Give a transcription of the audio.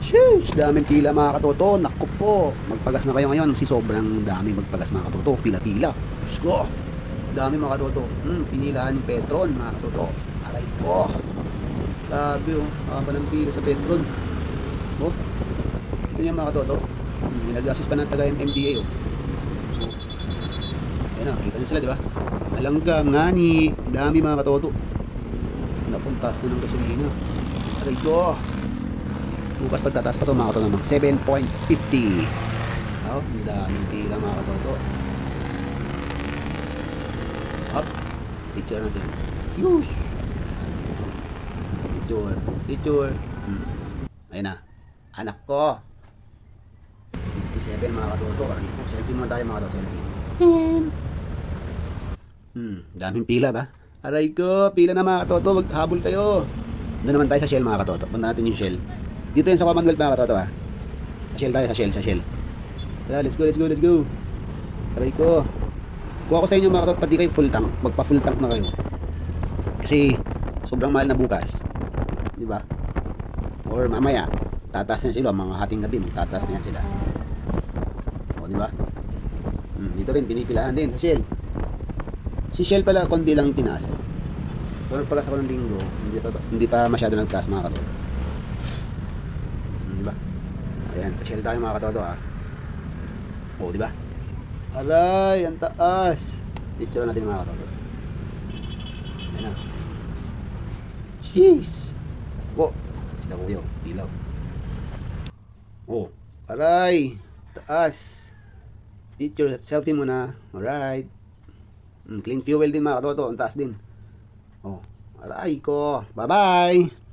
Sheesh, daming pila mga katoto. Naku po, magpagas na kayo ngayon kasi sobrang dami magpagas mga katoto. Pila-pila. Let's go. Dami mga katoto. Pinilahan ni Petron mga katoto. Aray ko. Sabi oh, haba ng pila sa Petron. Oh, ito niya mga katoto. Nag-assist pa ng taga MMDA oh. Ayan na, kita nyo sila di ba? Malanggam, ngani. Dami mga katoto. Napuntas na ng gasolina. Aray ko. Bukas pagtataas pa ito mga katoto naman 7.50. Oh, ang daming pila mga katoto. Up. Picture natin. Yush. Picture. Ayun na. Anak ko. 57 mga katoto. Selfie muna tayo mga katoto. Selfie. Daming pila ba? Aray ko. Pila na mga katoto. Maghabol kayo. Doon naman tayo sa Shell mga katoto. Punta natin yung Shell. Dito yan sa Commonwealth mga katoto ha. Sa Shell tayo, sa Shell. Tara, let's go. Aray ko. Kuha ko sa inyo mga katoto, pati kayo full tank. Magpa full tank na kayo. Kasi sobrang mahal na bukas. Di ba? Or mamaya, tataas na sila, mga hating gabi, tataas na yan sila. O, di ba? Dito rin, pinipilahan din sa Shell. Si Shell pala, konti lang yung tinaas. So, nagpagas ako ng linggo, hindi pa masyado nagtaas mga katoto. Di ba? Ayan, pa-Shell tayo mga katoto ha. O, di ba? Aray, ang taas. Picture natin mga katoto. Ayan na. Jeez. O, sila kuya, ilaw. O, aray, taas. Picture, selfie muna. Alright. Clean fuel din mga katoto, ang taas din. O, aray ko. Bye-bye.